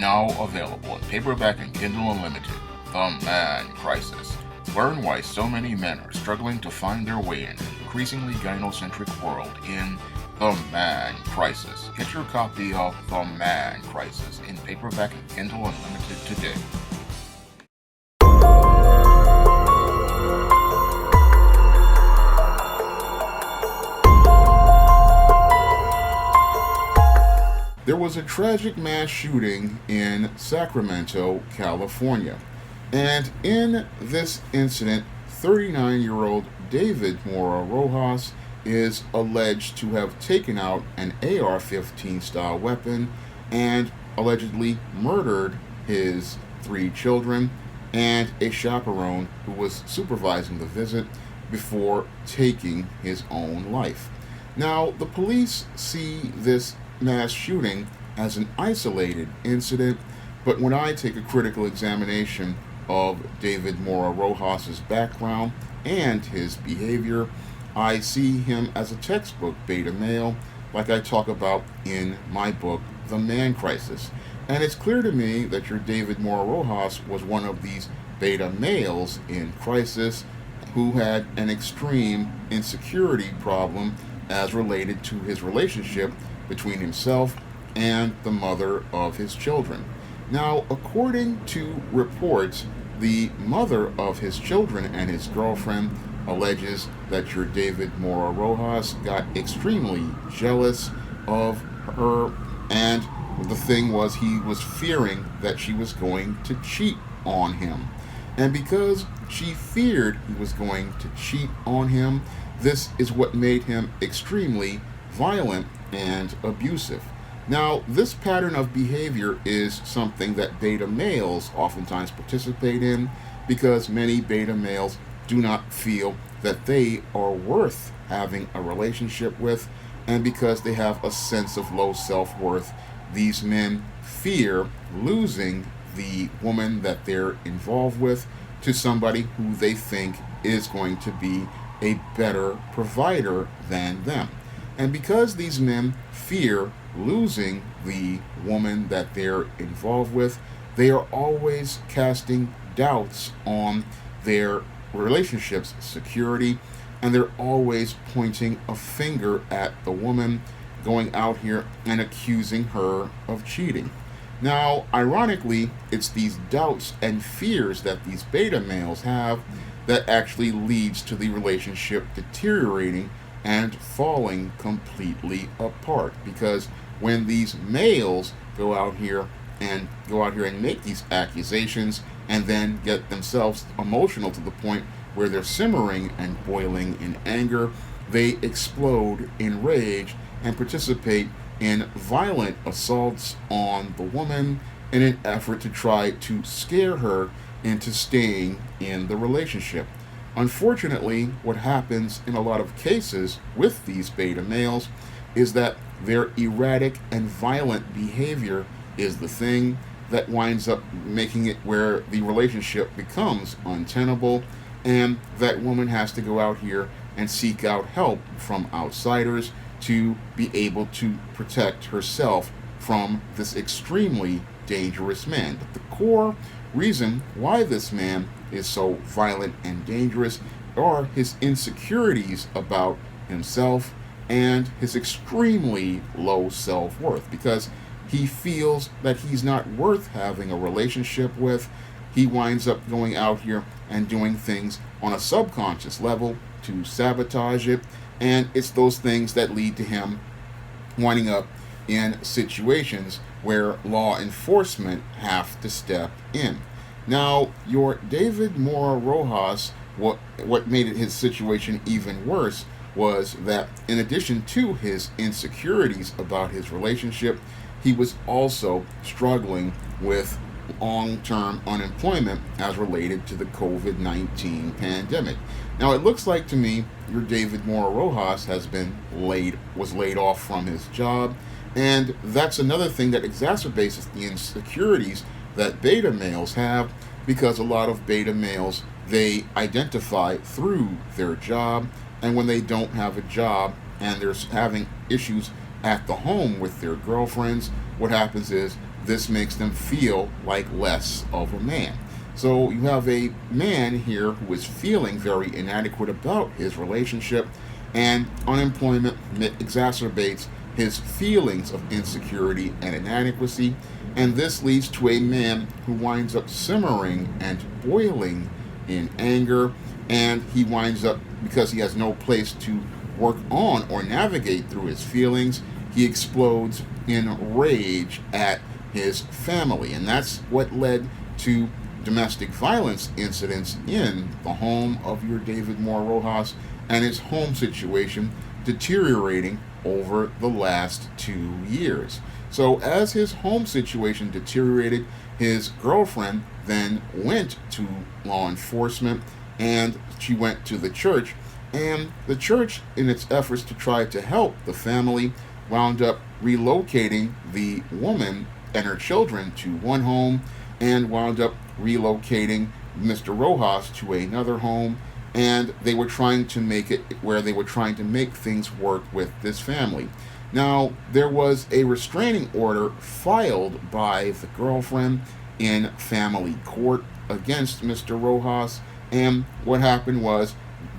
Now available in paperback and Kindle Unlimited. The Man Crisis. Learn why so many men are struggling to find their way in an increasingly gynocentric world in The Man Crisis. Get your copy of The Man Crisis in paperback and Kindle Unlimited today. There was a tragic mass shooting in Sacremento, California. And in this incident, 39-year-old David Mora Rojas is alleged to have taken out an AR-15 style weapon and allegedly murdered his 3 children and a chaperone who was supervising the visit before taking his own life. Now, the police see this mass shooting as an isolated incident, but when I take a critical examination of David Mora Rojas's background and his behavior, I see him as a textbook beta male, like I talk about in my book, The Man Crisis. And it's clear to me that your David Mora Rojas was one of these beta males in crisis who had an extreme insecurity problem as related to his relationship between himself and the mother of his children. Now, according to reports, the mother of his children and his girlfriend alleges that your David Mora Rojas got extremely jealous of her, and the thing was he was fearing that she was going to cheat on him. And because she feared he was going to cheat on him, this is what made him extremely violent and abusive. Now, this pattern of behavior is something that beta males oftentimes participate in because many beta males do not feel that they are worth having a relationship with, and because they have a sense of low self-worth, these men fear losing the woman that they're involved with to somebody who they think is going to be a better provider than them. And because these men fear losing the woman that they're involved with, they are always casting doubts on their relationship's security, and they're always pointing a finger at the woman, going out here and accusing her of cheating. Now, ironically, it's these doubts and fears that these beta males have that actually leads to the relationship deteriorating and falling completely apart, because when these males go out here and make these accusations and then get themselves emotional to the point where they're simmering and boiling in anger, they explode in rage and participate in violent assaults on the woman in an effort to try to scare her into staying in the relationship. Unfortunately, what happens in a lot of cases with these beta males is that their erratic and violent behavior is the thing that winds up making it where the relationship becomes untenable, and that woman has to go out here and seek out help from outsiders to be able to protect herself from this extremely dangerous man. But the core reason why this man is so violent and dangerous are his insecurities about himself and his extremely low self-worth, because he feels that he's not worth having a relationship with. He winds up going out here and doing things on a subconscious level to sabotage it, and it's those things that lead to him winding up in situations where law enforcement have to step in. Now, your David Mora Rojas, what made his situation even worse was that in addition to his insecurities about his relationship, he was also struggling with long-term unemployment as related to the COVID-19 pandemic. Now, it looks like to me your David Mora Rojas was laid off from his job, and that's another thing that exacerbates the insecurities that beta males have, because a lot of beta males, they identify through their job, and when they don't have a job and they're having issues at the home with their girlfriends, what happens is this makes them feel like less of a man. So you have a man here who is feeling very inadequate about his relationship, and unemployment exacerbates his feelings of insecurity and inadequacy, and this leads to a man who winds up simmering and boiling in anger, and he winds up, because he has no place to work on or navigate through his feelings, he explodes in rage at his family. And that's what led to domestic violence incidents in the home of your David Moore Rojas, and his home situation deteriorating over the last 2 years. So as his home situation deteriorated, his girlfriend then went to law enforcement, and she went to the church, and the church, in its efforts to try to help the family, wound up relocating the woman and her children to one home, and wound up relocating Mr. Rojas to another home, and they were trying to make it where they were trying to make things work with this family. Now, there was a restraining order filed by the girlfriend in family court against Mr. Rojas, and what happened was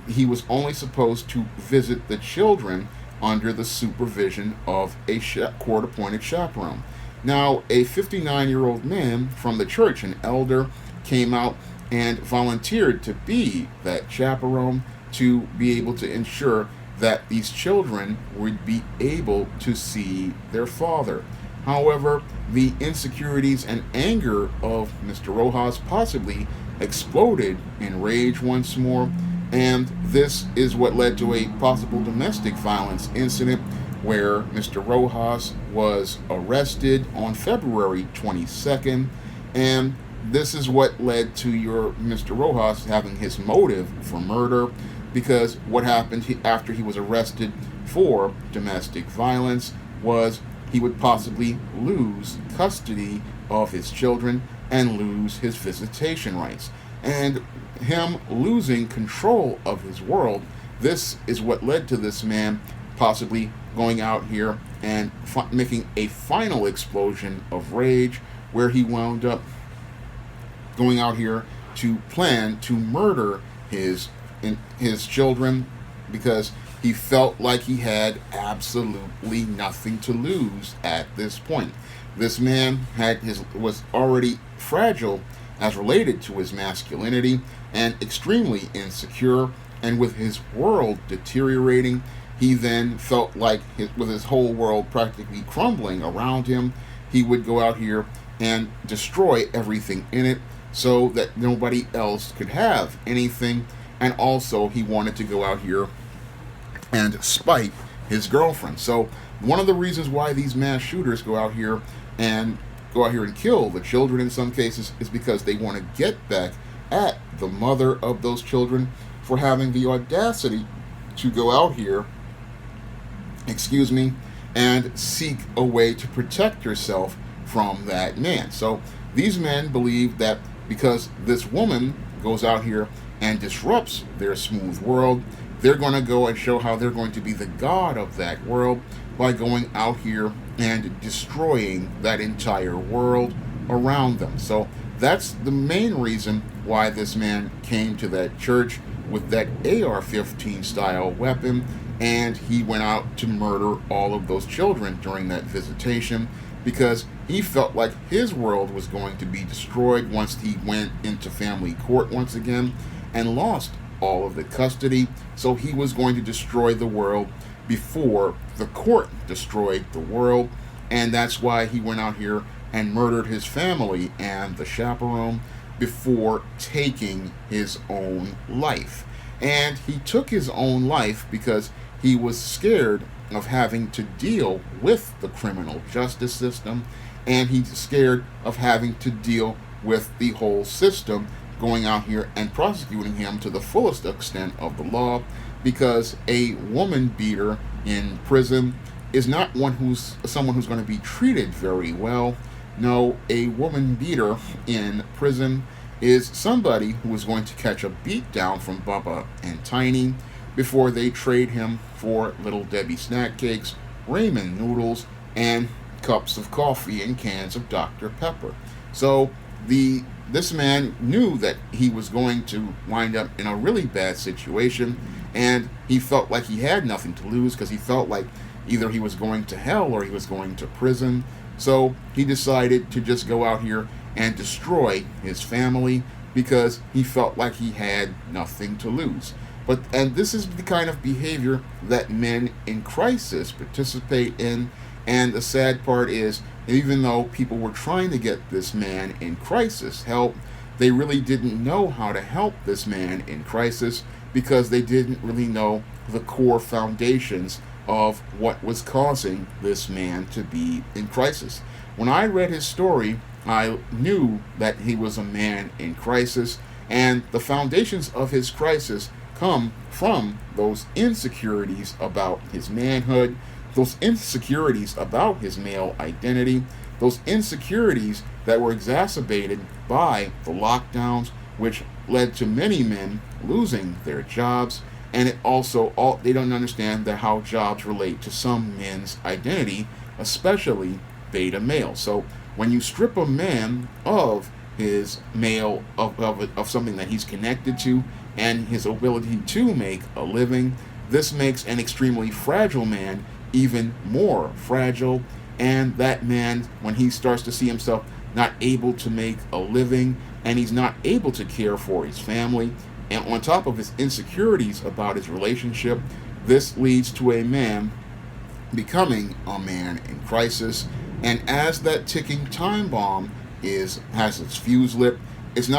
he was only supposed to visit the children under the supervision of a court-appointed chaperone. Now, a 59-year-old man from the church, an elder, came out and volunteered to be that chaperone to be able to ensure that these children would be able to see their father. However, the insecurities and anger of Mr. Rojas possibly exploded in rage once more, and this is what led to a possible domestic violence incident where Mr. Rojas was arrested on February 22nd, and this is what led to your Mr. Rojas having his motive for murder, because what happened after he was arrested for domestic violence was he would possibly lose custody of his children and lose his visitation rights. And him losing control of his world, this is what led to this man possibly going out here and making a final explosion of rage, where he wound up going out here to plan to murder his children, because he felt like he had absolutely nothing to lose at this point. This man was already fragile as related to his masculinity and extremely insecure, and with his world deteriorating, he then felt like with his whole world practically crumbling around him, he would go out here and destroy everything in it so that nobody else could have anything. And also he wanted to go out here and spite his girlfriend. So one of the reasons why these mass shooters go out here and kill the children in some cases is because they want to get back at the mother of those children for having the audacity to go out here, and seek a way to protect herself from that man. So these men believe that because this woman goes out here and disrupts their smooth world, they're going to go and show how they're going to be the god of that world by going out here and destroying that entire world around them. So that's the main reason why this man came to that church with that AR-15 style weapon, and he went out to murder all of those children during that visitation, because he felt like his world was going to be destroyed once he went into family court once again and lost all of the custody. So he was going to destroy the world before the court destroyed the world, and that's why he went out here and murdered his family and the chaperone before taking his own life. And he took his own life because he was scared of having to deal with the criminal justice system, and he's scared of having to deal with the whole system going out here and prosecuting him to the fullest extent of the law, because a woman beater in prison is not someone who's going to be treated very well. No, a woman beater in prison is somebody who is going to catch a beat down from Bubba and Tiny before they trade him for Little Debbie snack cakes, ramen noodles, and cups of coffee and cans of Dr. Pepper. So this man knew that he was going to wind up in a really bad situation, and he felt like he had nothing to lose because he felt like either he was going to hell or he was going to prison. So he decided to just go out here and destroy his family because he felt like he had nothing to lose. And this is the kind of behavior that men in crisis participate in. And the sad part is, even though people were trying to get this man in crisis help, they really didn't know how to help this man in crisis because they didn't really know the core foundations of what was causing this man to be in crisis. When I read his story, I knew that he was a man in crisis, and the foundations of his crisis come from those insecurities about his manhood, those insecurities about his male identity, those insecurities that were exacerbated by the lockdowns, which led to many men losing their jobs. And it also, they don't understand that how jobs relate to some men's identity, especially beta male. So when you strip a man of his male, of something that he's connected to and his ability to make a living, this makes an extremely fragile man even more fragile. And that man, when he starts to see himself not able to make a living and he's not able to care for his family, and on top of his insecurities about his relationship, this leads to a man becoming a man in crisis. And as that ticking time bomb has its fuse lit, it's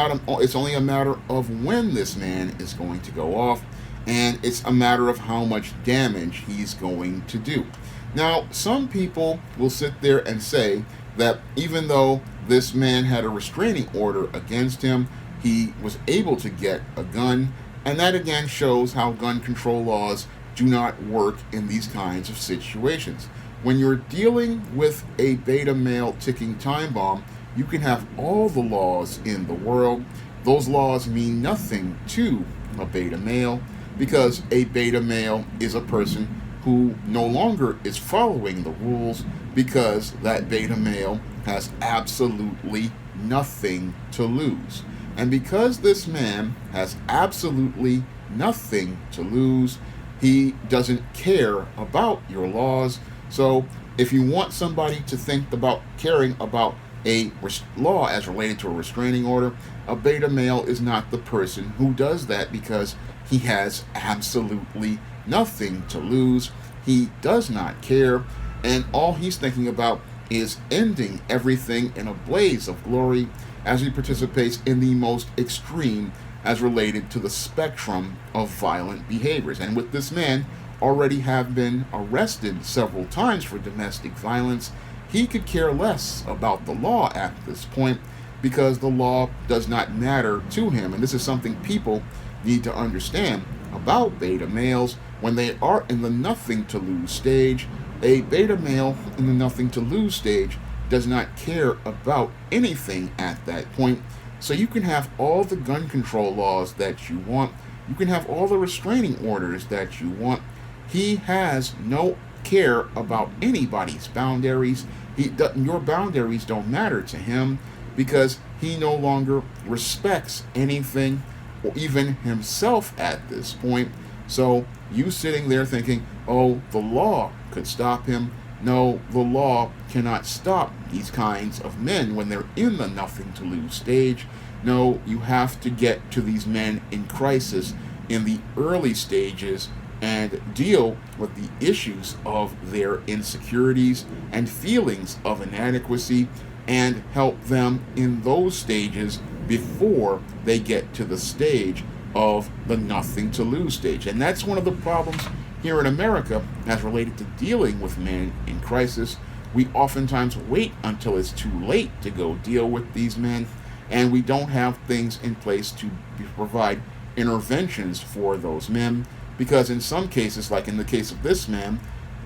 only a matter of when this man is going to go off, and it's a matter of how much damage he's going to do. Now, some people will sit there and say that even though this man had a restraining order against him, he was able to get a gun, and that again shows how gun control laws do not work in these kinds of situations. When you're dealing with a beta male ticking time bomb, you can have all the laws in the world. Those laws mean nothing to a beta male because a beta male is a person who no longer is following the rules because that beta male has absolutely nothing to lose. And because this man has absolutely nothing to lose, he doesn't care about your laws. So if you want somebody to think about caring about a law as related to a restraining order, a beta male is not the person who does that because he has absolutely nothing to lose. He does not care, and all he's thinking about is ending everything in a blaze of glory as he participates in the most extreme as related to the spectrum of violent behaviors. And with this man already have been arrested several times for domestic violence, he could care less about the law at this point because the law does not matter to him. And this is something people need to understand about beta males when they are in the nothing to lose stage. A beta male in the nothing to lose stage does not care about anything at that point. So you can have all the gun control laws that you want. You can have all the restraining orders that you want. He has no care about anybody's boundaries. Your boundaries don't matter to him because he no longer respects anything or even himself at this point. So you sitting there thinking, oh, the law could stop him. No, the law cannot stop these kinds of men when they're in the nothing to lose stage. No, you have to get to these men in crisis in the early stages and deal with the issues of their insecurities and feelings of inadequacy and help them in those stages before they get to the stage of the nothing to lose stage. And that's one of the problems here in America as related to dealing with men in crisis. We oftentimes wait until it's too late to go deal with these men, and we don't have things in place to provide interventions for those men, because in some cases, like in the case of this man,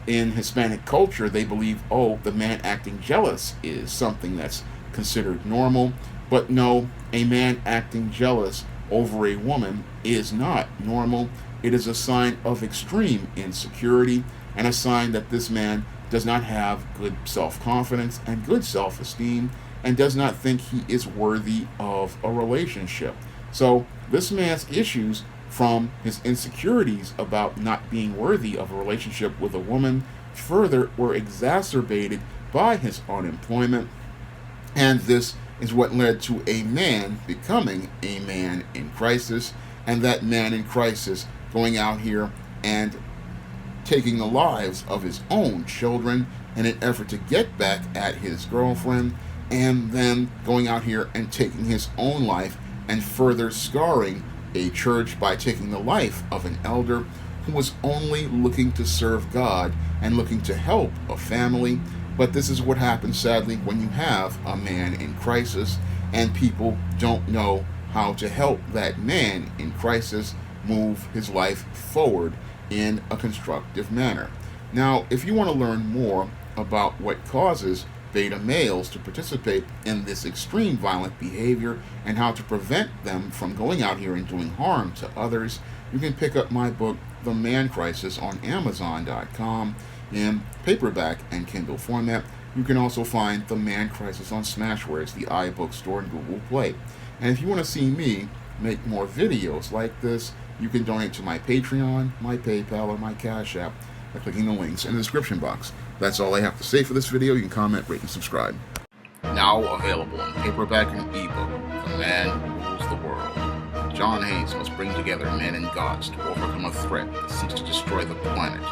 in Hispanic culture, they believe, oh, the man acting jealous is something that's considered normal. But no, a man acting jealous over a woman is not normal. It is a sign of extreme insecurity and a sign that this man does not have good self-confidence and good self-esteem, and does not think he is worthy of a relationship. So this man's issues from his insecurities about not being worthy of a relationship with a woman further were exacerbated by his unemployment, and this is what led to a man becoming a man in crisis, and that man in crisis going out here and taking the lives of his own children in an effort to get back at his girlfriend, and then going out here and taking his own life and further scarring a church by taking the life of an elder who was only looking to serve God and looking to help a family. But this is what happens, sadly, when you have a man in crisis and people don't know how to help that man in crisis move his life forward in a constructive manner. Now, if you want to learn more about what causes beta males to participate in this extreme violent behavior and how to prevent them from going out here and doing harm to others, you can pick up my book, The Man Crisis, on Amazon.com in paperback and Kindle format. You can also find The Man Crisis on Smashwords, the iBook store, and Google Play. And if you want to see me make more videos like this, you can donate to my Patreon, my PayPal, or my Cash App by clicking the links in the description box. That's all I have to say for this video. You can comment, rate, and subscribe. Now available in paperback and ebook, The Man Who Rules the World. John Hayes must bring together men and gods to overcome a threat that seeks to destroy the planet.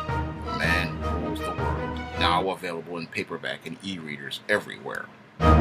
The Man Who Rules the World. Now available in paperback and e-readers everywhere.